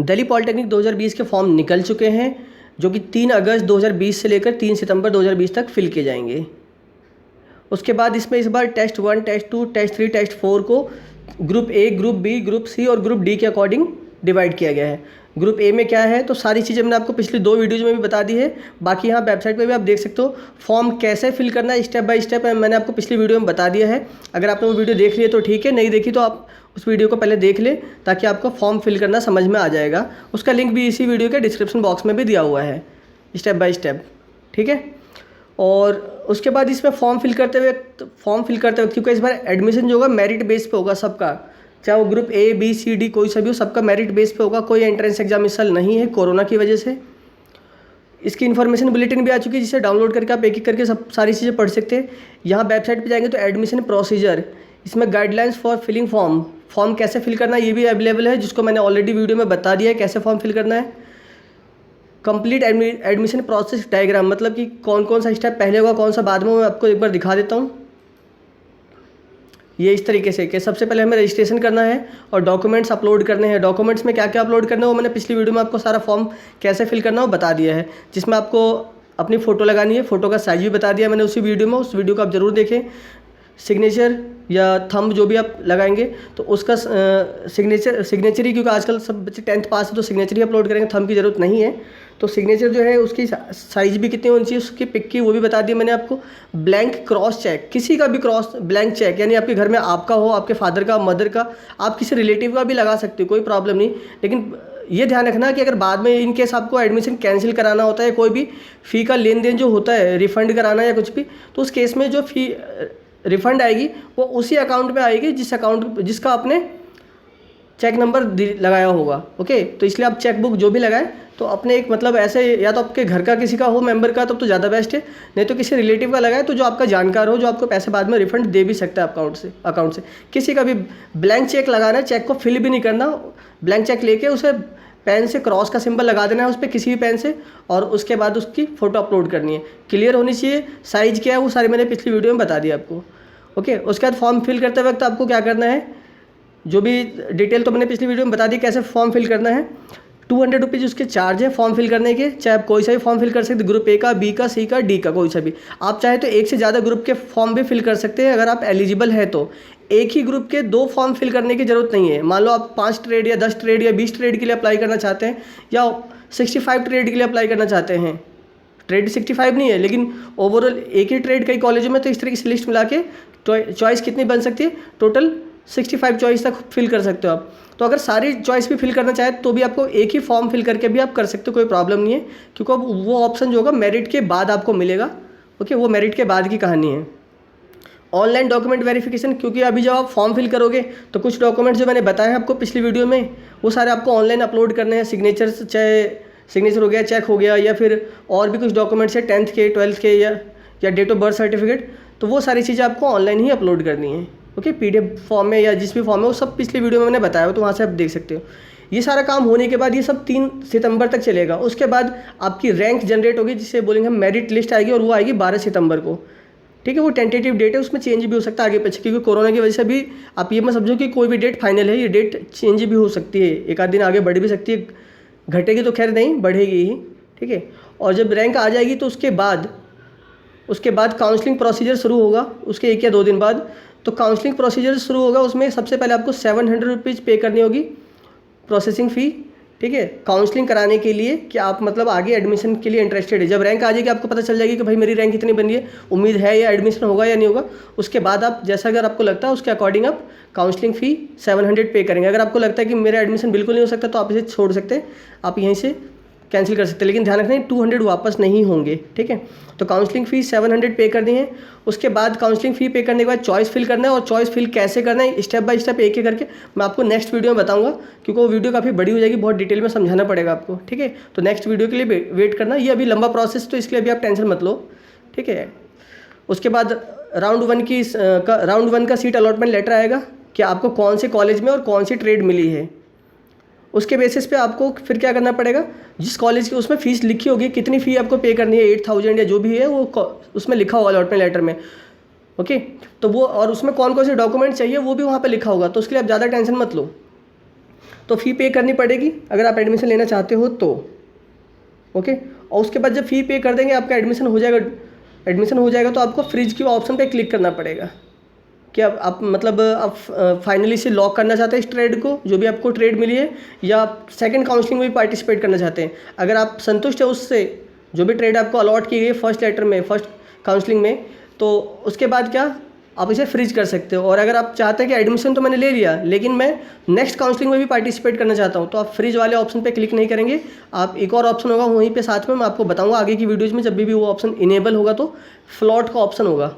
Delhi polytechnic 2020 के form निकल चुके हैं, जो कि 3 अगस्त 2020 से लेकर 3 सितंबर 2020 तक फिल किए जाएंगे। उसके बाद इसमें इस बार टेस्ट 1, टेस्ट 2, टेस्ट 3, टेस्ट 4 को group A, group B, group C और ग्रुप डी के अकॉर्डिंग डिवाइड किया गया है। ग्रुप ए में क्या है तो सारी चीज़ें मैंने आपको पिछली 2 वीडियोज़ में भी बता दी है। बाकी यहाँ वेबसाइट पे भी आप देख सकते हो फॉर्म कैसे फिल करना है स्टेप बाय स्टेप, मैंने आपको पिछली वीडियो में बता दिया है। अगर आपने वो वीडियो देख ली है तो ठीक है, नहीं देखी तो आप उस वीडियो को पहले देख लें ताकि आपको फॉर्म फिल करना समझ में आ जाएगा। उसका लिंक भी इसी वीडियो के डिस्क्रिप्शन बॉक्स में भी दिया हुआ है स्टेप बाय स्टेप, ठीक है। और उसके बाद इसमें फॉर्म फिल करते वक्त क्योंकि इस बार एडमिशन जो होगा मेरिट बेस पे होगा सबका, चाहे वो group A, B, C, D कोई सा भी हो, सबका मेरिट बेस पे होगा। कोई एंट्रेंस एग्जाम इस साल नहीं है कोरोना की वजह से। इसकी इन्फॉर्मेशन बुलेटिन भी आ चुकी है जिसे डाउनलोड करके आप एक एक करके सब सारी चीज़ें पढ़ सकते हैं। यहाँ वेबसाइट पे जाएंगे तो एडमिशन प्रोसीजर, इसमें गाइडलाइंस फॉर फिलिंग फॉर्म कैसे फिल करना है ये भी अवेलेबल है, जिसको मैंने ऑलरेडी वीडियो में बता दिया है कैसे फॉर्म फिल करना है। कंप्लीट एडमिशन प्रोसेस डायग्राम, मतलब कि कौन कौन सा स्टेप पहले होगा कौन सा बाद में, मैं आपको एक बार दिखा देता हूँ। ये इस तरीके से कि सबसे पहले हमें रजिस्ट्रेशन करना है और डॉक्यूमेंट्स अपलोड करने हैं। डॉक्यूमेंट्स में क्या क्या अपलोड करना है वो मैंने पिछली वीडियो में आपको सारा फॉर्म कैसे फिल करना है वो बता दिया है, जिसमें आपको अपनी फ़ोटो लगानी है। फ़ोटो का साइज भी बता दिया मैंने उसी वीडियो में, उस वीडियो को आप ज़रूर देखें। सिग्नेचर या थंब जो भी आप लगाएंगे तो उसका सिग्नेचर ही, क्योंकि आजकल सब बच्चे 10th पास है तो सिग्नेचर ही अपलोड करेंगे, थंब की ज़रूरत नहीं है। तो सिग्नेचर जो है उसकी साइज़ भी कितनी होनी चाहिए, उसकी पिक की वो भी बता दिया मैंने आपको। ब्लैंक क्रॉस चेक, किसी का भी क्रॉस ब्लैंक चेक, यानी आपके घर में आपका हो, आपके फादर का, मदर का, आप किसी रिलेटिव का भी लगा सकते हो, कोई प्रॉब्लम नहीं। लेकिन ये ध्यान रखना कि अगर बाद में इन केस आपको एडमिशन कैंसिल कराना होता है, कोई भी फ़ी का लेन देन जो होता है रिफ़ंड कराना या कुछ भी, तो उस केस में जो फ़ी रिफ़ंड आएगी वो उसी अकाउंट में आएगी जिसका आपने चेक नंबर लगाया होगा। ओके, तो इसलिए आप चेक बुक जो भी लगाएं तो अपने एक मतलब ऐसे, या तो आपके घर का किसी का हो मेंबर का, तब तो ज़्यादा बेस्ट है, नहीं तो किसी रिलेटिव का लगाए तो जो आपका जानकार हो, जो आपको पैसे बाद में रिफंड दे भी सकता है अकाउंट से। किसी का भी ब्लैंक चेक लगाना है, चेक को फिल भी नहीं करना, ब्लैंक चेक लेके उसे पेन से क्रॉस का सिंबल लगा देना है उस पर किसी भी पेन से, और उसके बाद उसकी फ़ोटो अपलोड करनी है। क्लियर होनी चाहिए, साइज़ क्या है वो सारी मैंने पिछली वीडियो में बता दिया आपको। ओके, उसके बाद फॉर्म फिल करते वक्त आपको क्या करना है, जो भी डिटेल तो मैंने पिछली वीडियो में बता दी कैसे फॉर्म फिल करना है। 200 रुपीज़ उसके चार्ज है फॉर्म फिल करने के, चाहे आप कोई सा भी फॉर्म फिल कर सकते, ग्रुप ए का, बी का, सी का, डी का, कोई सा भी। आप चाहे तो एक से ज़्यादा ग्रुप के फॉर्म भी फिल कर सकते हैं अगर आप एलिजिबल है तो। एक ही ग्रुप के 2 फॉर्म फिल करने की ज़रूरत नहीं है। मान लो आप 5 ट्रेड या 10 ट्रेड या 20 ट्रेड के लिए अप्लाई करना चाहते हैं, या 65 ट्रेड के लिए अप्लाई करना चाहते हैं। ट्रेड 65 नहीं है, लेकिन ओवरऑल एक ही ट्रेड कई कॉलेजों में, तो इस तरीके से लिस्ट मिला के चॉइस कितनी बन सकती है, टोटल 65 चॉइस तक फिल कर सकते हो आप। तो अगर सारी चॉइस भी फिल करना चाहे तो भी आपको एक ही फॉर्म फिल करके भी आप कर सकते हो, कोई प्रॉब्लम नहीं है, क्योंकि अब वो ऑप्शन जो होगा मेरिट के बाद आपको मिलेगा। ओके, वो मेरिट के बाद की कहानी है। ऑनलाइन डॉक्यूमेंट वेरिफिकेशन, क्योंकि अभी जब आप फॉर्म फिल करोगे तो कुछ डॉक्यूमेंट्स जो मैंने बताए आपको पिछली वीडियो में वो सारे आपको ऑनलाइन अपलोड करने हैं। चाहे सिग्नेचर हो गया, चेक हो गया, या फिर और भी कुछ डॉक्यूमेंट्स है 10th के, 12th के, या डेट ऑफ बर्थ सर्टिफिकेट, तो वो सारी चीज़ें आपको ऑनलाइन ही अपलोड करनी है। ओके, PDF फॉर्म में या जिस भी फॉर्म में, वो सब पिछली वीडियो में मैंने बताया हो, तो वहाँ से आप देख सकते हो। ये सारा काम होने के बाद ये सब 3 सितंबर तक चलेगा। उसके बाद आपकी रैंक जनरेट होगी, जिसे बोलेंगे हम मेरिट लिस्ट आएगी, और वो आएगी 12 सितंबर को। ठीक है, वो टेंटेटिव डेट है, उसमें चेंज भी हो सकता है आगे पीछे, क्योंकि कोरोना की वजह से भी आप ये मत समझो कि कोई भी डेट फाइनल है, ये डेट चेंज भी हो सकती है, एक आध दिन आगे बढ़ भी सकती है, घटेगी तो खैर नहीं, बढ़ेगी ही। ठीक है, और जब रैंक आ जाएगी तो उसके बाद काउंसलिंग प्रोसीजर शुरू होगा, उसके 1 या 2 दिन बाद। तो काउंसलिंग प्रोसीजर शुरू होगा, उसमें सबसे पहले आपको 700 रुपीज़ पे करनी होगी प्रोसेसिंग फ़ी। ठीक है, काउंसलिंग कराने के लिए कि आप मतलब आगे एडमिशन के लिए इंटरेस्टेड है। जब रैंक आ जाएगी आपको पता चल जाएगी कि भाई मेरी रैंक इतनी बनी है, उम्मीद है या एडमिशन होगा या नहीं होगा। उसके बाद आप जैसा अगर आपको लगता है उसके अकॉर्डिंग आप काउंसलिंग फ़ी 700 पे करेंगे। अगर आपको लगता है कि मेरा एडमिशन बिल्कुल नहीं हो सकता तो आप इसे छोड़ सकते हैं, आप यहीं से कैंसिल कर सकते हैं, लेकिन ध्यान रखना 200 वापस नहीं होंगे। ठीक है, तो काउंसलिंग फ़ी 700 पे करनी है। उसके बाद काउंसलिंग फ़ी पे करने के बाद चॉइस फिल करना है, और चॉइस फिल कैसे करना है स्टेप बाय स्टेप एक एक करके मैं आपको नेक्स्ट वीडियो में बताऊंगा, क्योंकि वो वीडियो काफ़ी बड़ी हो जाएगी, बहुत डिटेल में समझाना पड़ेगा आपको। ठीक है, तो नेक्स्ट वीडियो के लिए वेट करना, ये अभी लंबा प्रोसेस, तो इसलिए अभी आप टेंशन मत लो। ठीक है, उसके बाद राउंड 1 का सीट अलॉटमेंट लेटर आएगा कि आपको कौन से कॉलेज में और कौन सी ट्रेड मिली है। उसके बेसिस पे आपको फिर क्या करना पड़ेगा, जिस कॉलेज की उसमें फ़ीस लिखी होगी, कितनी फ़ी आपको पे करनी है, 8000 या जो भी है वो उसमें लिखा होगा अलॉटमेंट लेटर में। ओके, तो वो, और उसमें कौन कौन से डॉक्यूमेंट चाहिए वो भी वहाँ पे लिखा होगा, तो उसके लिए आप ज़्यादा टेंशन मत लो। तो फ़ी पे करनी पड़ेगी अगर आप एडमिशन लेना चाहते हो तो। ओके, और उसके बाद जब फ़ी पे कर देंगे आपका एडमिशन हो जाएगा तो आपको फ्रीज के ऑप्शन पे क्लिक करना पड़ेगा कि आप मतलब आप फाइनली इसे लॉक करना चाहते हैं इस ट्रेड को, जो भी आपको ट्रेड मिली है, या आप सेकंड काउंसलिंग में भी पार्टिसिपेट करना चाहते हैं। अगर आप संतुष्ट है उससे, जो भी ट्रेड आपको अलॉट की गई फर्स्ट लेटर में, फर्स्ट काउंसलिंग में, तो उसके बाद क्या आप इसे फ्रीज कर सकते हो। और अगर आप चाहते हैं कि एडमिशन तो मैंने ले लिया लेकिन मैं नेक्स्ट काउंसलिंग में भी पार्टिसिपेट करना चाहता हूँ, तो आप फ्रीज वाले ऑप्शन पे क्लिक नहीं करेंगे। आप एक और ऑप्शन होगा वहीं पे साथ में, मैं आपको बताऊँगा आगे की वीडियोज़ में, जब भी वो ऑप्शन इनेबल होगा तो फ्लॉट का ऑप्शन होगा।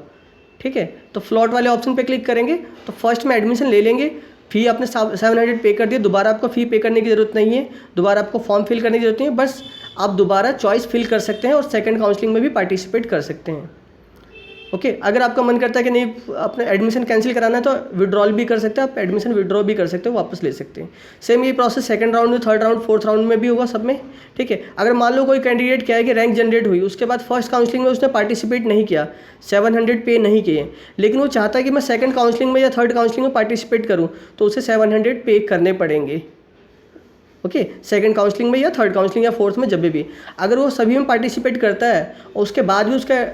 ठीक है, तो फ्लॉट वाले ऑप्शन पे क्लिक करेंगे तो फर्स्ट में एडमिशन ले लेंगे। फ़ी आपने 700 पे कर दिया, दोबारा आपको फ़ी पे करने की ज़रूरत नहीं है, दोबारा आपको फॉर्म फिल करने की ज़रूरत नहीं है, बस आप दोबारा चॉइस फिल कर सकते हैं और सेकंड काउंसलिंग में भी पार्टिसिपेट कर सकते हैं। ओके, अगर आपका मन करता है कि नहीं अपने एडमिशन कैंसिल कराना है तो विड्रॉल भी कर सकते हैं, आप एडमिशन विड्रॉ भी कर सकते हो, वापस ले सकते हैं। सेम ये प्रोसेस सेकंड राउंड में, थर्ड राउंड, फोर्थ राउंड में भी होगा सब में। ठीक है, अगर मान लो कोई कैंडिडेट क्या है कि रैंक जनरेट हुई, उसके बाद फर्स्ट काउंसलिंग में उसने पार्टिसिपेट नहीं किया, 700 पे नहीं किए, लेकिन वो चाहता है कि मैं सेकंड काउंसलिंग में या थर्ड काउंसलिंग में पार्टिसिपेट करूँ, तो उसे 700 पे करने पड़ेंगे। ओके, सेकंड काउंसलिंग में या थर्ड काउंसलिंग या फोर्थ में, जब भी अगर वो सभी में पार्टिसिपेट करता है और उसके बाद भी उसका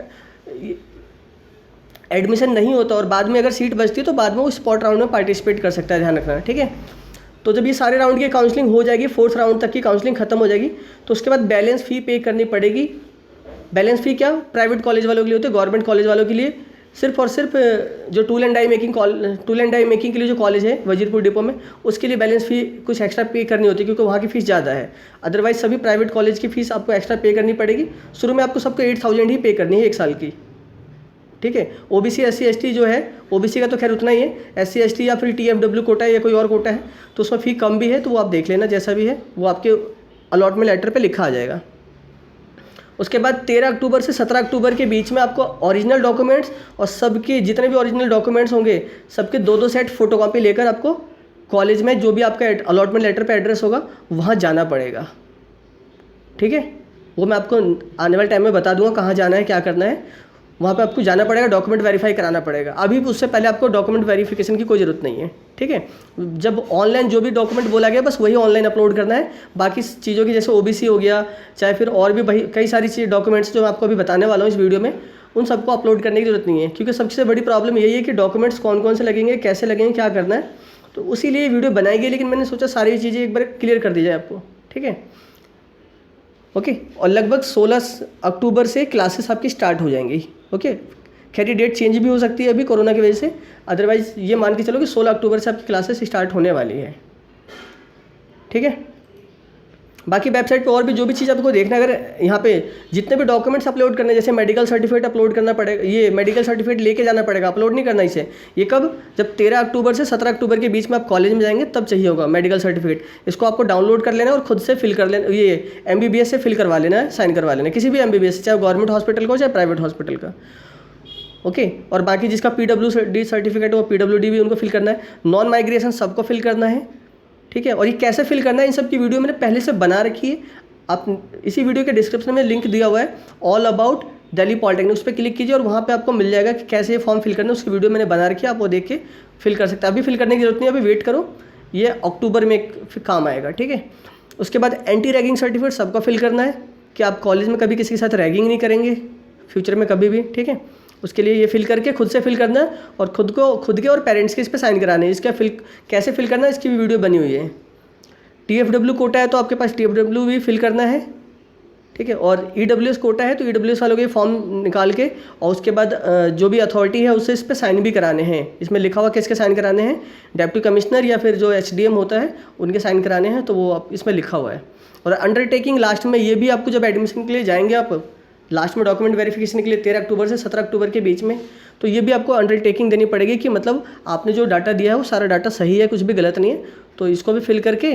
एडमिशन नहीं होता और बाद में अगर सीट बचती है तो बाद में वो स्पॉट राउंड में पार्टिसिपेट कर सकता है, ध्यान रखना। ठीक है, तो जब ये सारे राउंड की काउंसलिंग हो जाएगी, फोर्थ राउंड तक की काउंसलिंग खत्म हो जाएगी, तो उसके बाद बैलेंस फ़ी पे करनी पड़ेगी। बैलेंस फ़ी क्या प्राइवेट कॉलेज वालों के लिए होती है, गवर्नमेंट कॉलेज वालों के लिए सिर्फ और सिर्फ जो टूल एंड डाई मेकिंग के लिए जो कॉलेज है वजीरपुर डिपो में, उसके लिए बैलेंस फ़ी कुछ एक्स्ट्रा पे करनी होती है क्योंकि वहाँ की फ़ीस ज़्यादा है। अदरवाइज सभी प्राइवेट कॉलेज की फ़ीस आपको एक्स्ट्रा पे करनी पड़ेगी। शुरू में आपको सबको 8000 ही पे करनी है 1 साल की। ठीक है, ओबीसी SC ST जो है, ओबीसी का तो खैर उतना ही है, SC ST या फिर TFW कोटा है या कोई और कोटा है तो उसमें फ़ी कम भी है, तो वो आप देख लेना, जैसा भी है वो आपके अलॉटमेंट लेटर पे लिखा आ जाएगा। उसके बाद 13 अक्टूबर से 17 अक्टूबर के बीच में आपको ओरिजिनल डॉक्यूमेंट्स और सबके जितने भी ओरिजिनल डॉक्यूमेंट्स होंगे सबके 2-2 सेट फ़ोटोकॉपी लेकर आपको कॉलेज में जो भी आपका अलॉटमेंट लेटर पर एड्रेस होगा वहाँ जाना पड़ेगा। ठीक है, वो मैं आपको आने वाले टाइम में बता दूँगा कहाँ जाना है, क्या करना है। वहाँ पे आपको जाना पड़ेगा, डॉक्यूमेंट वेरीफाई कराना पड़ेगा। अभी उससे पहले आपको डॉक्यूमेंट वेरिफिकेशन की कोई ज़रूरत नहीं है। ठीक है, जब ऑनलाइन जो भी डॉक्यूमेंट बोला गया बस वही ऑनलाइन अपलोड करना है। बाकी चीज़ों की जैसे OBC हो गया, चाहे फिर और भी भाई कई सारी चीज़ डॉक्यूमेंट्स जो मैं आपको अभी बताने वाला हूँ इस वीडियो में, उन सबको अपलोड करने की ज़रूरत नहीं है, क्योंकि सबसे बड़ी प्रॉब्लम यही है कि डॉक्यूमेंट्स कौन कौन से लगेंगे, कैसे लगेंगे, क्या करना है, तो उसी लिए वीडियो बनाई गई। लेकिन मैंने सोचा सारी चीज़ें एक बार क्लियर कर दी जाए आपको। ठीक है, ओके, और लगभग 16 अक्टूबर से क्लासेस आपकी स्टार्ट हो जाएंगी। ओके, खैर ये डेट चेंज भी हो सकती है अभी कोरोना की वजह से, अदरवाइज़ ये मान के चलो कि 16 अक्टूबर से आपकी क्लासेस स्टार्ट होने वाली है। ठीक है, बाकी वेबसाइट पे और भी जो भी चीज़ आपको देखना है, अगर यहाँ पे जितने भी डॉक्यूमेंट्स अपलोड करने, जैसे मेडिकल सर्टिफिकेट अपलोड करना पड़ेगा, ये मेडिकल सर्टिफिकेट लेके जाना पड़ेगा, अपलोड नहीं करना इसे। ये कब, जब 13 अक्टूबर से 17 अक्टूबर के बीच में आप कॉलेज में जाएंगे तब चाहिए होगा मेडिकल सर्टिफिकेट। इसको आपको डाउनलोड कर लेना और खुद से फिल कर लेना, ये MBBS से फिल करवा लेना है, साइन करवा लेना है, किसी भी MBBS, चाहे गवर्नमेंट हॉस्पिटल का हो चाहे प्राइवेट हॉस्पिटल का। ओके, और बाकी जिसका PWD सर्टिफिकेट हो, PWD भी उनको फिल करना है, नॉन माइग्रेशन सबको फिल करना है। ठीक है, और ये कैसे फिल करना है इन सब की वीडियो मैंने पहले से बना रखी है, आप इसी वीडियो के डिस्क्रिप्शन में लिंक दिया हुआ है, ऑल अबाउट दिल्ली पॉलिटेक्निक, उस पर क्लिक कीजिए और वहाँ पे आपको मिल जाएगा कि कैसे ये फॉर्म फिल करना है। उसकी वीडियो मैंने बना रखी है, आप वो देख के फिल कर सकते हैं। अभी फिल करने की जरूरत नहीं है, अभी वेट करो, ये अक्टूबर में काम आएगा। ठीक है, उसके बाद एंटी रैगिंग सर्टिफिकेट सबको फिल करना है कि आप कॉलेज में कभी किसी के साथ रैगिंग नहीं करेंगे फ्यूचर में कभी भी। ठीक है, उसके लिए ये फिल करके खुद से फिल करना है और खुद के और पेरेंट्स के इस पर साइन कराने हैं। इसका कैसे फिल करना है इसकी भी वीडियो बनी हुई है। TFW कोटा है तो आपके पास TFW भी फिल करना है। ठीक है, और EWS कोटा है तो EWS वालों के फॉर्म निकाल के और उसके बाद जो भी अथॉरिटी है उससे इस पर साइन भी कराने हैं। इसमें लिखा हुआ किसके साइन कराने हैं, डिप्टी कमिश्नर या फिर जो HDM होता है उनके साइन कराने हैं, तो वो इसमें लिखा हुआ है। और अंडरटेकिंग लास्ट में ये भी आपको जब एडमिशन के लिए जाएंगे आप लास्ट में डॉक्यूमेंट वेरिफिकेशन के लिए 13 अक्टूबर से 17 अक्टूबर के बीच में, तो ये भी आपको अंडरटेकिंग देनी पड़ेगी कि मतलब आपने जो डाटा दिया है वो सारा डाटा सही है, कुछ भी गलत नहीं है। तो इसको भी फिल करके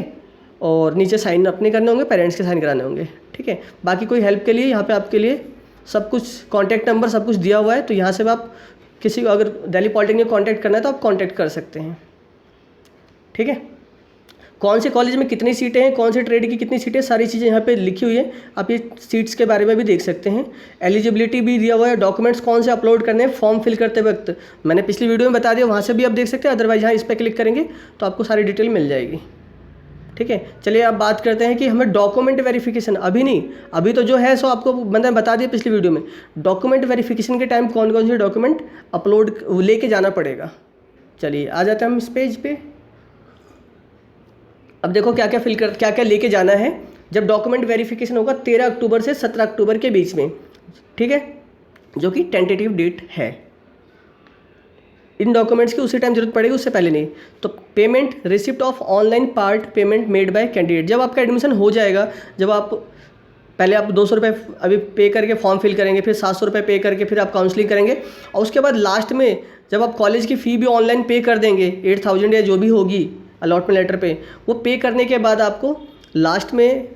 और नीचे साइन अपने करने होंगे, पेरेंट्स के साइन कराने होंगे। ठीक है, बाकी कोई हेल्प के लिए यहाँ पे आपके लिए सब कुछ कॉन्टैक्ट नंबर सब कुछ दिया हुआ है, तो यहाँ से आप किसी को अगर दिल्ली पॉलिटेक्निक कॉन्टैक्ट करना है तो आप कॉन्टैक्ट कर सकते हैं। ठीक है, कौन से कॉलेज में कितनी सीटें हैं, कौन से ट्रेड की कितनी सीटें, सारी चीज़ें यहाँ पे लिखी हुई है, आप ये सीट्स के बारे में भी देख सकते हैं। एलिजिबिलिटी भी दिया हुआ है, डॉक्यूमेंट्स कौन से अपलोड करने हैं फॉर्म फिल करते वक्त, मैंने पिछली वीडियो में बता दिया, वहाँ से भी आप देख सकते हैं। अदरवाइज यहाँ इस पर क्लिक करेंगे तो आपको सारी डिटेल मिल जाएगी। ठीक है। चलिए अब बात करते हैं कि हमें डॉक्यूमेंट वेरिफिकेशन, अभी नहीं, अभी तो जो है सो आपको मैंने बता दिया पिछली वीडियो में। डॉक्यूमेंट वेरिफिकेशन के टाइम कौन कौन से डॉक्यूमेंट अपलोड लेके जाना पड़ेगा। चलिए आ जाते हैं हम इस पेज पे। अब देखो क्या क्या लेके जाना है जब डॉक्यूमेंट वेरिफिकेशन होगा 13 अक्टूबर से 17 अक्टूबर के बीच में, ठीक है, जो कि टेंटेटिव डेट है। इन डॉक्यूमेंट्स की उसी टाइम जरूरत पड़ेगी, उससे पहले नहीं। तो payment, receipt of online part payment made by candidate, जब आपका एडमिशन हो जाएगा, जब आप पहले आप 200 रुपये अभी पे करके फॉर्म फिल करेंगे, फिर 700 रुपये पे करके फिर आप काउंसलिंग करेंगे, और उसके बाद लास्ट में जब आप कॉलेज की फ़ी भी ऑनलाइन पे कर देंगे 8000 या जो भी होगी अलॉटमेंट लेटर पे, वो पे करने के बाद आपको लास्ट में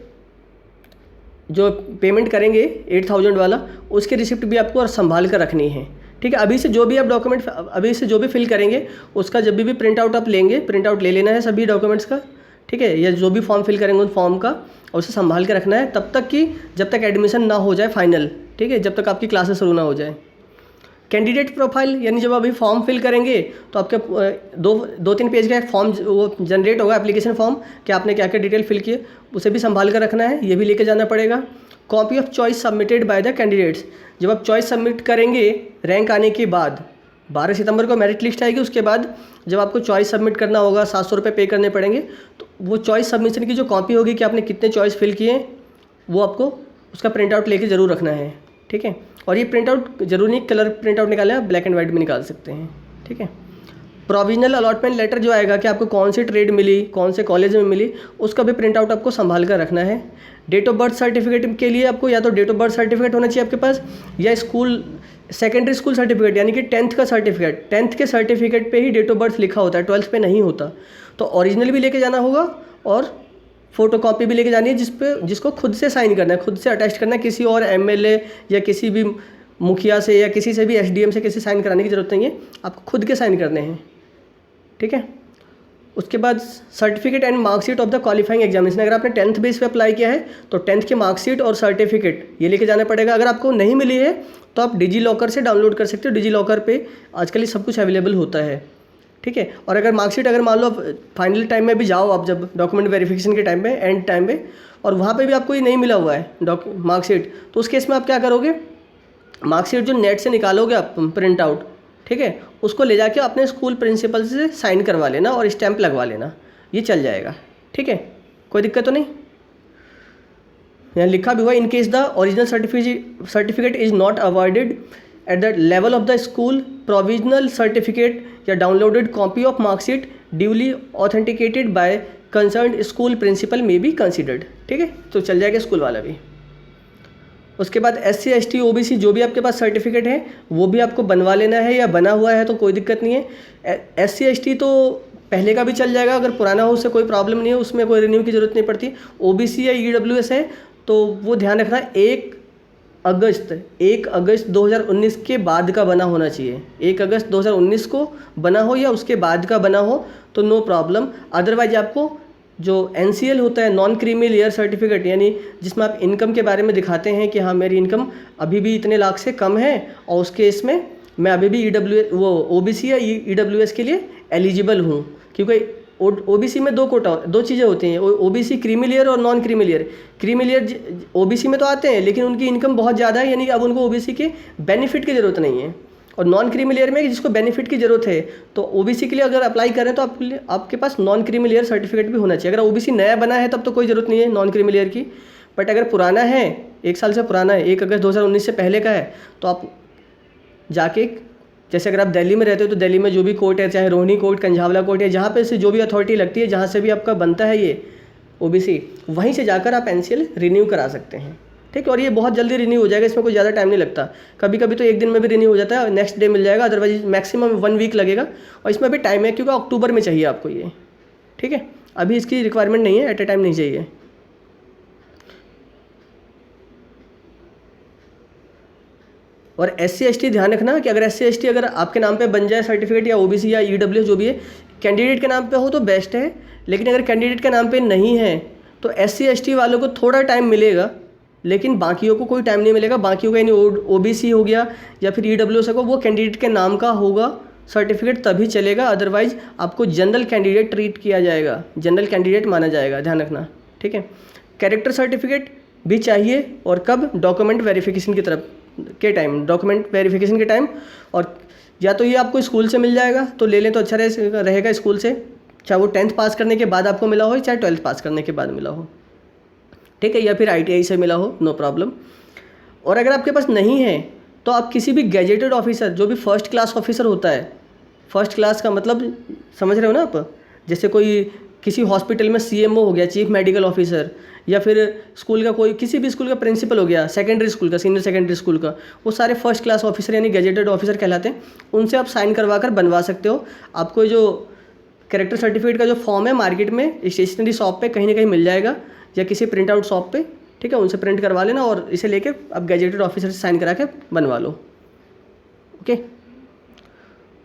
जो पेमेंट करेंगे 8000 वाला, उसकी रिसिप्ट भी आपको संभाल कर रखनी है, ठीक है। अभी से जो भी आप डॉक्यूमेंट अभी से जो भी फिल करेंगे उसका जब भी प्रिंट आउट आप लेंगे, प्रिंट आउट ले लेना है सभी डॉक्यूमेंट्स का, ठीक है, या जो भी फॉर्म फिल करेंगे उन फॉर्म का, और उसे संभाल के रखना है तब तक कि जब तक एडमिशन ना हो जाए फाइनल, ठीक है, जब तक आपकी क्लासेस शुरू ना हो जाए। कैंडिडेट प्रोफाइल, यानी जब अभी फॉर्म फिल करेंगे तो आपके 2-3 पेज का एक फॉर्म वो जनरेट होगा, एप्लीकेशन फॉर्म, कि आपने क्या क्या डिटेल फिल किए, उसे भी संभाल कर रखना है, ये भी लेके जाना पड़ेगा। Copy of choice submitted by the candidates, जब आप चॉइस सबमिट करेंगे रैंक आने के बाद, 12 सितंबर को मेरिट लिस्ट आएगी, उसके बाद जब आपको चॉइस सबमिट करना होगा, 700 रुपये पे करने पड़ेंगे, तो वो चॉइस सबमिशन की जो कॉपी होगी कि आपने कितने चॉइस फिल किए, वो आपको उसका प्रिंट आउट लेके ज़रूर रखना है, ठीक है। और ये प्रिंट आउट जरूरी नहीं कलर प्रिंट आउट निकालें, आप ब्लैक एंड वाइट में निकाल सकते हैं, ठीक है। प्रोविजनल अलॉटमेंट लेटर जो आएगा कि आपको कौन सी ट्रेड मिली, कौन से कॉलेज में मिली, उसका भी प्रिंट आउट आपको संभाल कर रखना है। डेट ऑफ बर्थ सर्टिफिकेट के लिए आपको या तो डेट ऑफ बर्थ सर्टिफिकेट होना चाहिए आपके पास, या स्कूल सेकेंडरी स्कूल सर्टिफिकेट, यानी कि 10th का सर्टिफिकेट, 10th के सर्टिफिकेट पे ही डेट ऑफ बर्थ लिखा होता है, 12th पे नहीं होता। तो ओरिजिनल भी लेके जाना होगा और फोटोकॉपी भी लेके जानी है, जिसको खुद से साइन करना है, खुद से अटैच करना है, किसी और MLA या किसी भी मुखिया से या किसी से भी SDM से किसी साइन कराने की ज़रूरत नहीं है, आपको खुद के साइन करने हैं, ठीक है। उसके बाद certificate and marksheet of the qualifying examination, अगर आपने 10th बेस पे अप्लाई किया है तो 10th के मार्कशीट और सर्टिफिकेट ये लेके जाना पड़ेगा। अगर आपको नहीं मिली है तो आप डिजी लॉकर से डाउनलोड कर सकते हो, डिजी लॉकर पे आजकल ये सब कुछ अवेलेबल होता है, ठीक है। और अगर मार्कशीट, अगर मान लो फाइनल टाइम में भी जाओ आप, जब डॉक्यूमेंट वेरिफिकेशन के टाइम पे, एंड टाइम पे, और वहाँ पे भी आपको ये नहीं मिला हुआ है मार्कशीट, तो उस केस में आप क्या करोगे, मार्कशीट जो नेट से निकालोगे आप प्रिंट आउट, ठीक है, उसको ले जाके अपने स्कूल प्रिंसिपल से साइन करवा लेना और स्टैंप लगवा लेना, ये चल जाएगा, ठीक है, कोई दिक्कत तो नहीं। यहाँ लिखा भी हुआ, in case the original certificate is not awarded at the level of the school, provisional certificate या downloaded copy of marksheet duly authenticated by concerned school principal may be considered, ठीक है, तो चल जाएगा स्कूल वाला भी। उसके बाद SC ST OBC जो भी आपके पास सर्टिफिकेट है वो भी आपको बनवा लेना है, या बना हुआ है तो कोई दिक्कत नहीं है। SC ST तो पहले का भी चल जाएगा, अगर पुराना हो उससे कोई प्रॉब्लम नहीं है, उसमें कोई रिन्यू की ज़रूरत नहीं पड़ती। OBC या EWS है तो वो ध्यान रखना 1 अगस्त 2019 के बाद का बना होना चाहिए। 1 अगस्त 2019 को बना हो या उसके बाद का बना हो तो नो प्रॉब्लम। अदरवाइज आपको जो NCL होता है, नॉन क्रीमी लेयर सर्टिफिकेट, यानी जिसमें आप इनकम के बारे में दिखाते हैं कि हाँ मेरी इनकम अभी भी इतने लाख से कम है और उसके इसमें मैं अभी भी OBC या EWS के लिए एलिजिबल हूँ, क्योंकि OBC में दो चीज़ें होती हैं, OBC क्रीमी लेयर और non creamy layer. Creamy layer OBC में तो आते हैं लेकिन उनकी इनकम बहुत ज़्यादा है, यानी अब उनको OBC के बेनिफिट की ज़रूरत नहीं है। और नॉन क्रीमी लेयर में जिसको बेनिफिट की ज़रूरत है, तो OBC के लिए अगर अप्लाई करें तो आपके पास नॉन क्रीमी लेयर सर्टिफिकेट भी होना चाहिए। अगर OBC नया बना है तब तो कोई ज़रूरत नहीं है नॉन क्रीमी लेयर की, बट अगर पुराना है, 1 साल से पुराना है, 1 अगस्त 2019 से पहले का है, तो आप जाके, जैसे अगर आप दिल्ली में रहते हो तो दिल्ली में जो भी कोर्ट है, चाहे रोहिणी कोर्ट, कंझावला कोर्ट, या जहाँ पे से जो भी अथॉरिटी लगती है, जहाँ से भी आपका बनता है ये OBC, वहीं से जाकर आप NCL रिन्यू करा सकते हैं, ठीक है। और ये बहुत जल्दी रिन्यू हो जाएगा, इसमें कोई ज़्यादा टाइम नहीं लगता। कभी कभी तो 1 दिन में भी रिन्यू हो जाता है, नेक्स्ट डे मिल जाएगा, अदरवाइज मैक्सिमम 1 वीक लगेगा। और इसमें भी टाइम है क्योंकि अक्टूबर में चाहिए आपको ये, ठीक है, अभी इसकी रिक्वायरमेंट नहीं है, एट ए टाइम नहीं चाहिए। और SC ST ध्यान रखना कि अगर SC ST अगर आपके नाम पे बन जाए सर्टिफिकेट, या OBC या EWS जो भी है, कैंडिडेट के नाम पे हो तो बेस्ट है, लेकिन अगर कैंडिडेट के नाम पे नहीं है तो SC ST वालों को थोड़ा टाइम मिलेगा, लेकिन बाकियों को कोई टाइम नहीं मिलेगा। बाकियों का यानी OBC हो गया या फिर EWS को, वो कैंडिडेट के नाम का होगा सर्टिफिकेट तभी चलेगा, अदरवाइज आपको जनरल कैंडिडेट ट्रीट किया जाएगा, जनरल कैंडिडेट माना जाएगा, ध्यान रखना, ठीक है। कैरेक्टर सर्टिफिकेट भी चाहिए, और कब? डॉक्यूमेंट वेरिफिकेशन की तरफ के टाइम, डॉक्यूमेंट वेरिफिकेशन के टाइम। और या तो ये आपको स्कूल से मिल जाएगा तो ले लें तो अच्छा रहेगा स्कूल से, चाहे वो 10th पास करने के बाद आपको मिला हो, चाहे 12th पास करने के बाद मिला हो, ठीक है, या फिर ITI से मिला हो, नो प्रॉब्लम। और अगर आपके पास नहीं है तो आप किसी भी गैजेटेड ऑफिसर, जो भी फर्स्ट क्लास ऑफिसर होता है, फर्स्ट क्लास का मतलब समझ रहे हो ना आप, जैसे कोई किसी हॉस्पिटल में CMO हो गया, चीफ मेडिकल ऑफिसर, या फिर स्कूल का कोई, किसी भी स्कूल का प्रिंसिपल हो गया, सेकेंडरी स्कूल का, सीनियर सेकेंडरी स्कूल का, वो सारे फर्स्ट क्लास ऑफिसर यानी गैजेटेड ऑफिसर कहलाते हैं। उनसे आप साइन करवा कर बनवा सकते हो। आपको जो कैरेक्टर सर्टिफिकेट का जो फॉर्म है मार्केट में स्टेशनरी शॉप पे कहीं ना कहीं मिल जाएगा, या किसी प्रिंट आउट शॉप पे, ठीक है, उनसे प्रिंट करवा लेना और इसे लेके आप गैजेटेड ऑफिसर से साइन करा के बनवा लो, ओके।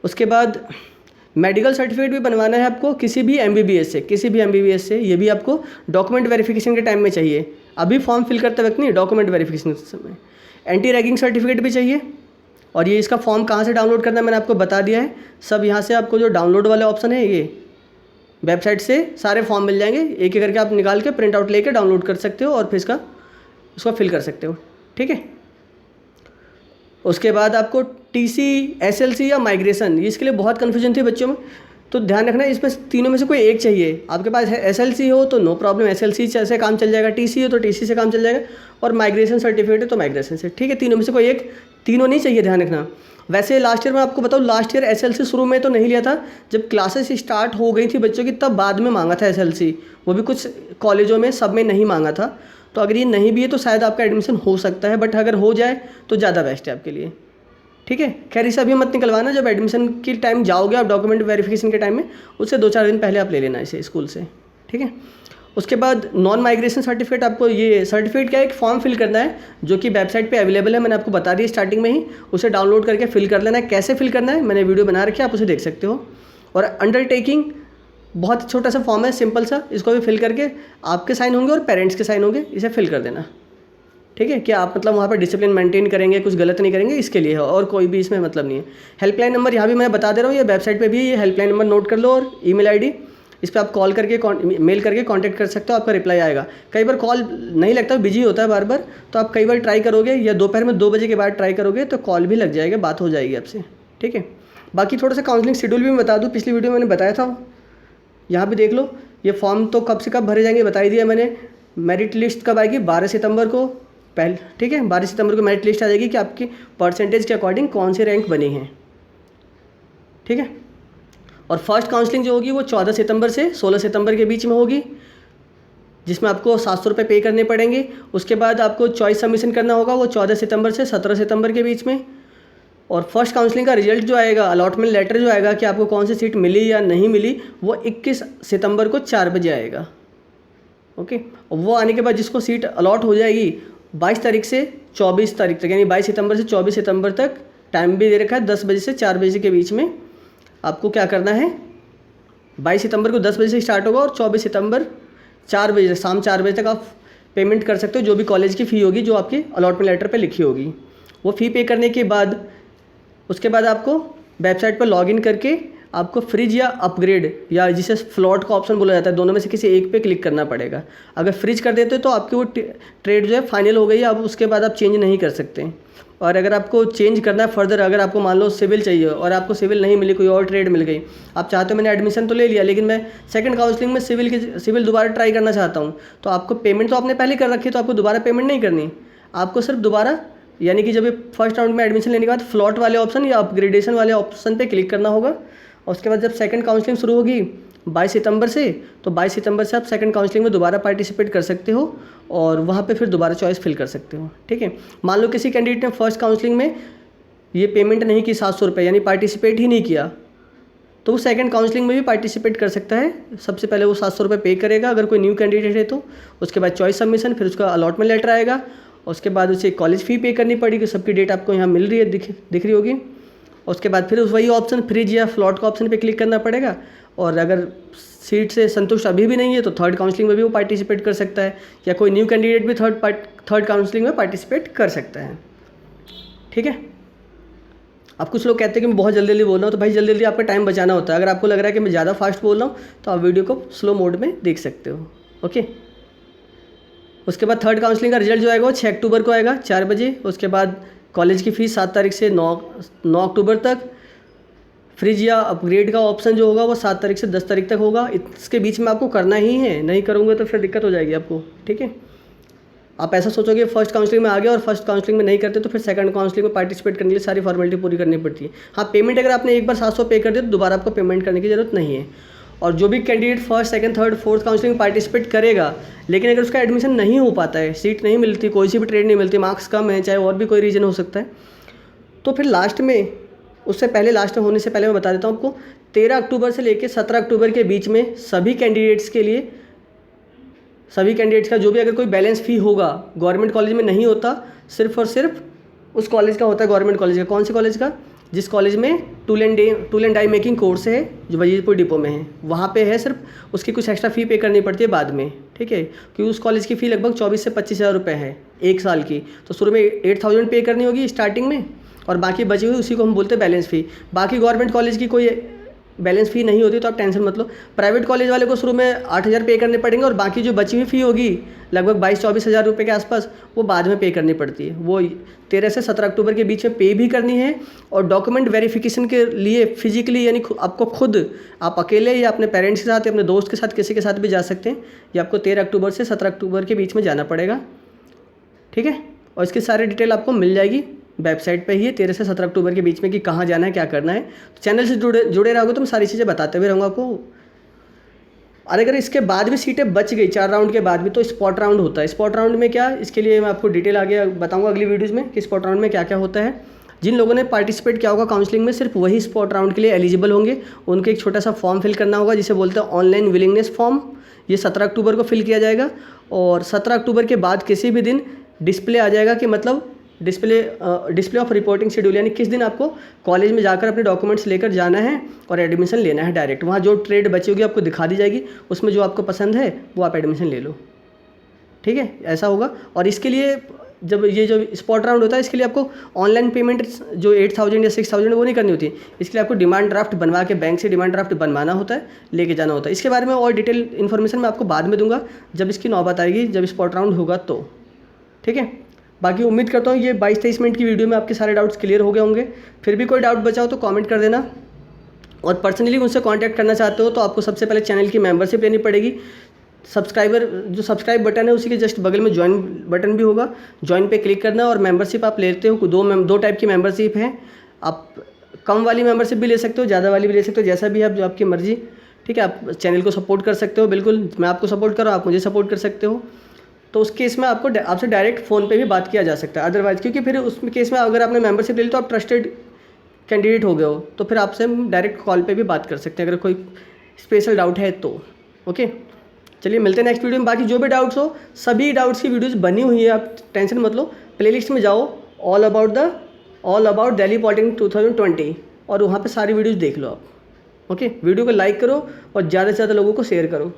उसके बाद मेडिकल सर्टिफिकेट भी बनवाना है आपको किसी भी MBBS से, किसी भी MBBS से। ये भी आपको डॉक्यूमेंट वेरिफिकेशन के टाइम में चाहिए, अभी फॉर्म फिल करते वक्त नहीं, डॉक्यूमेंट वेरिफिकेशन के समय। एंटी रैगिंग सर्टिफिकेट भी चाहिए, और ये इसका फॉर्म कहाँ से डाउनलोड करना है मैंने आपको बता दिया है, सब यहाँ से आपको जो डाउनलोड वाले ऑप्शन है, ये वेबसाइट से सारे फॉर्म मिल जाएंगे, एक एक करके आप निकाल के प्रिंट आउट लेके डाउनलोड कर सकते हो और फिर उसको फिल कर सकते हो, ठीक है। उसके बाद आपको TC, SLC या माइग्रेशन, इसके लिए बहुत कन्फ्यूजन थी बच्चों में, तो ध्यान रखना इसमें तीनों में से कोई एक चाहिए। आपके पास SLC हो तो नो प्रॉब्लम, SLC से काम चल जाएगा, TC हो तो TC से काम चल जाएगा, और माइग्रेशन सर्टिफिकेट है तो माइग्रेशन से, ठीक है। तीनों में से कोई एक, तीनों नहीं चाहिए, ध्यान रखना। वैसे लास्ट ईयर मैं आपको बताऊँ, लास्ट ईयर SLC शुरू में तो नहीं लिया था, जब क्लासेस स्टार्ट हो गई थी बच्चों की तब बाद में मांगा था SLC, वो भी कुछ कॉलेजों में, सब में नहीं मांगा था। तो अगर ये नहीं भी है तो शायद आपका एडमिशन हो सकता है, बट अगर हो जाए तो ज़्यादा बेस्ट है आपके लिए, ठीक है। खैर इसे अभी मत निकलवाना, जब एडमिशन के टाइम जाओगे आप डॉक्यूमेंट वेरिफिकेशन के टाइम में, उससे 2-4 दिन पहले आप ले लेना इसे स्कूल से, ठीक है। उसके बाद नॉन माइग्रेशन सर्टिफिकेट, आपको ये सर्टिफिकेट क्या है, एक फॉर्म फिल करना है जो कि वेबसाइट पे अवेलेबल है, मैंने आपको बता दिया स्टार्टिंग में ही, उसे डाउनलोड करके फिल कर लेना है। कैसे फिल करना है मैंने वीडियो बना रखी है, आप उसे देख सकते हो। और अंडरटेकिंग बहुत छोटा सा फॉर्म है, सिंपल सा, इसको भी फिल करके आपके साइन होंगे और पेरेंट्स के साइन होंगे, इसे फिल कर देना, ठीक है। कि आप मतलब वहाँ पर डिसिप्लिन मेंटेन करेंगे, कुछ गलत नहीं करेंगे, इसके लिए है, और कोई भी इसमें मतलब नहीं है। हेल्पलाइन नंबर यहाँ भी मैं बता दे रहा हूँ, ये वेबसाइट पे भी ये हेल्पलाइन नंबर नोट कर लो, और ईमेल ID, इस पर आप कॉल करके मेल करके कांटेक्ट कर सकते हो, आपका रिप्लाई आएगा। कई बार कॉल नहीं लगता, बिजी होता है बार बार, तो आप कई बार ट्राई करोगे या दोपहर में 2 बजे के बाद ट्राई करोगे तो कॉल भी लग जाएगा, बात हो जाएगी आपसे, ठीक है। बाकी थोड़ा सा काउंसलिंग शेड्यूल भी मैं बता दूँ, पिछली वीडियो में मैंने बताया था, यहाँ भी देख लो। ये फॉर्म तो कब से कब भरे जाएंगे बता ही दिया मैंने। मेरिट लिस्ट कब आएगी? 12 सितंबर को पहले, ठीक है, 12 सितंबर को मेरिट लिस्ट आ जाएगी कि आपकी परसेंटेज के अकॉर्डिंग कौन सी रैंक बनी है, ठीक है। और फर्स्ट काउंसलिंग जो होगी वो 14 सितंबर से 16 सितंबर के बीच में होगी, जिसमें आपको 700 रुपये पे करने पड़ेंगे। उसके बाद आपको चॉइस सबमिशन करना होगा, वो 14 सितंबर से 17 सितंबर के बीच में। और फर्स्ट काउंसलिंग का रिजल्ट जो आएगा, अलॉटमेंट लेटर जो आएगा कि आपको कौन सी सीट मिली या नहीं मिली, वो 21 सितंबर को 4 बजे आएगा, ओके। और वो आने के बाद जिसको सीट अलॉट हो जाएगी 22 तारीख से 24 तारीख तक, यानी 22 सितंबर से 24 सितंबर तक टाइम भी दे रखा है, 10 बजे से 4 बजे के बीच में आपको क्या करना है। 22 सितंबर को 10 बजे से स्टार्ट होगा और 24 सितंबर 4 बजे, शाम 4 बजे तक आप पेमेंट कर सकते हो, जो भी कॉलेज की फ़ी होगी, जो आपकी अलॉटमेंट लेटर पे लिखी होगी। वो फ़ी पे करने के बाद उसके बाद आपको वेबसाइट पर लॉगिन करके आपको फ्रिज या अपग्रेड या जिसे फ्लॉट का ऑप्शन बोला जाता है, दोनों में से किसी एक पे क्लिक करना पड़ेगा। अगर फ्रिज कर देते हो तो आपकी वो ट्रेड जो है फाइनल हो गई है, अब उसके बाद आप चेंज नहीं कर सकते। और अगर आपको चेंज करना है फर्दर, अगर आपको मान लो सिविल चाहिए और आपको सिविल नहीं मिली, कोई और ट्रेड मिल गई, आप चाहते हो मैंने एडमिशन तो ले लिया लेकिन मैं सेकंड काउंसलिंग में सिविल दोबारा ट्राई करना चाहता हूँ, तो आपको पेमेंट तो आपने पहले कर रखी है, तो आपको दोबारा पेमेंट नहीं करनी, आपको सिर्फ दोबारा, यानी कि जब फर्स्ट राउंड में एडमिशन लेने के बाद फ्लॉट वाले ऑप्शन या अपग्रेडेशन वाले ऑप्शन पे क्लिक करना होगा। और उसके बाद जब सेकंड काउंसलिंग शुरू होगी 22 सितंबर से, तो 22 सितंबर से आप सेकंड काउंसलिंग में दोबारा पार्टिसिपेट कर सकते हो और वहाँ पे फिर दोबारा चॉइस फिल कर सकते हो, ठीक है। मान लो किसी कैंडिडेट ने फर्स्ट काउंसलिंग में ये पेमेंट नहीं की 700 रुपये, यानी पार्टिसिपेट ही नहीं किया, तो वो सेकंड काउंसलिंग में भी पार्टिसिपेट कर सकता है। सबसे पहले वो 700 रुपये पे करेगा अगर कोई न्यू कैंडिडेट है तो, उसके बाद चॉइस सबमिशन, फिर उसका अलॉटमेंट लेटर आएगा, उसके बाद उसे कॉलेज फ़ी पे करनी पड़ेगी, सबकी डेट आपको यहाँ मिल रही है, दिख रही होगी। उसके बाद फिर वही ऑप्शन फ्रिज या फ्लॉट का ऑप्शन पे क्लिक करना पड़ेगा, और अगर सीट से संतुष्ट अभी भी नहीं है तो थर्ड काउंसलिंग में भी वो पार्टिसिपेट कर सकता है, या कोई न्यू कैंडिडेट भी थर्ड काउंसलिंग में पार्टिसिपेट कर सकता है, ठीक है। अब कुछ लोग कहते हैं कि मैं बहुत जल्दी जल्दी बोल रहा हूँ, तो भाई जल्दी जल्दी आपका टाइम बचाना होता है। अगर आपको लग रहा है कि मैं ज़्यादा फास्ट बोल रहा हूँ तो आप वीडियो को स्लो मोड में देख सकते हो। ओके, उसके बाद थर्ड काउंसलिंग का रिजल्ट जो आएगा वो 6 अक्टूबर को आएगा 4 बजे। उसके बाद कॉलेज की फ़ीस 7 तारीख से 9 अक्टूबर तक। फ्रिज या अपग्रेड का ऑप्शन जो होगा वो 7 तारीख से 10 तारीख तक होगा। इसके बीच में आपको करना ही है, नहीं करोगे तो फिर दिक्कत हो जाएगी आपको। ठीक है, आप ऐसा सोचोगे फर्स्ट काउंसलिंग में आ गया और फर्स्ट काउंसलिंग में नहीं करते तो फिर सेकंड काउंसलिंग में पार्टिसिपेट करने के लिए सारी फॉर्मेलिटी पूरी करनी पड़ती है। हाँ, पेमेंट अगर आपने एक बार 700 पे कर दिया तो दोबारा आपको पेमेंट करने की ज़रूरत नहीं है। और जो भी candidate first second third fourth counselling में पार्टिसिपेट करेगा, लेकिन अगर उसका एडमिशन नहीं हो पाता है, सीट नहीं मिलती, कोई सी भी ट्रेड नहीं मिलती, मार्क्स कम है, चाहे और भी कोई रीज़न हो सकता है, तो फिर लास्ट में, उससे पहले लास्ट में होने से पहले मैं बता देता हूँ आपको, 13 अक्टूबर से लेकर 17 अक्टूबर के बीच में सभी कैंडिडेट्स का जो भी अगर कोई बैलेंस फ़ी होगा गवर्नमेंट कॉलेज में नहीं होता, सिर्फ और सिर्फ उस कॉलेज का होता है, गवर्नमेंट कॉलेज का। कौन से कॉलेज का? जिस कॉलेज में tool and die making course है, जो वजीरपुर डिपो में है, वहाँ पे है सिर्फ। उसकी कुछ एक्स्ट्रा फ़ी पे करनी पड़ती है बाद में। ठीक है, क्योंकि उस कॉलेज की फ़ी लगभग 24 से 25 हज़ार रुपये है 1 साल की। तो शुरू में 8,000 पे करनी होगी स्टार्टिंग में, और बाकी बची हुई उसी को हम बोलते हैं बैलेंस फ़ी। बाकी गवर्नमेंट कॉलेज की कोई बैलेंस फ़ी नहीं होती, तो आप टेंशन मत लो। प्राइवेट कॉलेज वाले को शुरू में 8,000 पे करने पड़ेंगे, और बाकी जो बची हुई फ़ी होगी लगभग 22-24 हज़ार रुपये के आसपास, वो बाद में पे करनी पड़ती है। वो 13 से 17 अक्टूबर के बीच में पे भी करनी है। और डॉक्यूमेंट वेरिफिकेशन के लिए फिजिकली, यानी आपको खुद, आप अकेले या अपने पेरेंट्स के साथ या अपने दोस्त के साथ, किसी के साथ भी जा सकते हैं। ये आपको 13 अक्टूबर से 17 अक्टूबर के बीच में जाना पड़ेगा। ठीक है, और इसकी सारी डिटेल आपको मिल जाएगी वेबसाइट पे ही है, 13 से 17 अक्टूबर के बीच में, कि कहाँ जाना है, क्या करना है। तो चैनल से जुड़े रहोगे तो मैं सारी चीज़ें बताते हुए रहूँगा आपको। और अगर इसके बाद भी सीटें बच गई 4 राउंड के बाद भी, तो स्पॉट राउंड होता है। स्पॉट राउंड में क्या, इसके लिए मैं आपको डिटेल आगे बताऊँगा अगली वीडियोज़ में कि स्पॉट राउंड में क्या क्या होता है। जिन लोगों ने पार्टिसिपेट किया होगा काउंसलिंग में, सिर्फ वही स्पॉट राउंड के लिए एलिजिबल होंगे। उनको एक छोटा सा फॉर्म फिल करना होगा, जिसे बोलते हैं ऑनलाइन विलिंगनेस फॉर्म। ये 17 अक्टूबर को फिल किया जाएगा, और 17 अक्टूबर के बाद किसी भी दिन डिस्प्ले आ जाएगा, कि मतलब डिस्प्ले ऑफ रिपोर्टिंग शेड्यूल, यानी किस दिन आपको कॉलेज में जाकर अपने डॉक्यूमेंट्स लेकर जाना है और एडमिशन लेना है डायरेक्ट। वहाँ जो ट्रेड बची होगी आपको दिखा दी जाएगी, उसमें जो आपको पसंद है वो आप एडमिशन ले लो। ठीक है, ऐसा होगा। और इसके लिए जब ये जो स्पॉट राउंड होता है, इसके लिए आपको ऑनलाइन पेमेंट जो 8,000 या 6,000 वो नहीं करनी होती। इसके लिए आपको डिमांड ड्राफ्ट बनवा के, बैंक से डिमांड ड्राफ्ट बनवाना होता है, लेके जाना होता है। इसके बारे में और डिटेल इन्फॉर्मेशन मैं आपको बाद में दूंगा, जब इसकी नौबत आएगी, जब स्पॉट राउंड होगा तो। ठीक है, बाकी उम्मीद करता हूँ ये 22-23 मिनट की वीडियो में आपके सारे डाउट्स क्लियर हो गए होंगे। फिर भी कोई डाउट बचा हो तो कमेंट कर देना। और पर्सनली मुझसे कांटेक्ट करना चाहते हो तो आपको सबसे पहले चैनल की मेंबरशिप लेनी पड़ेगी। जो सब्सक्राइब बटन है उसी के जस्ट बगल में ज्वाइन बटन भी होगा, ज्वाइन पे क्लिक करना। और मेंबरशिप आप लेते हो, दो टाइप की मेंबरशिप है। आप कम वाली मेंबरशिप भी ले सकते हो, ज़्यादा वाली भी ले सकते हो, जैसा भी आप, जो आपकी मर्जी। ठीक है, आप चैनल को सपोर्ट कर सकते हो, बिल्कुल मैं आपको सपोर्ट कर रहा हूँ, आप मुझे सपोर्ट कर सकते हो। तो उस केस में आपसे डायरेक्ट फ़ोन पे भी बात किया जा सकता है। अदरवाइज़, क्योंकि फिर उस केस में अगर आपने मेंबरशिप ले ली तो आप ट्रस्टेड कैंडिडेट हो गए हो, तो फिर आपसे हम डायरेक्ट कॉल पे भी बात कर सकते हैं अगर कोई स्पेशल डाउट है तो। ओके, चलिए मिलते हैं नेक्स्ट वीडियो में। बाकी जो भी डाउट्स हो, सभी डाउट्स की वीडियोज़ बनी हुई है, आप टेंशन मत लो। प्लेलिस्ट में जाओ, ऑल अबाउट दिल्ली पॉलिटेक्निक 2020, और वहाँ पर सारी वीडियोज़ देख लो आप। ओके, वीडियो को लाइक करो और ज़्यादा से ज़्यादा लोगों को शेयर करो।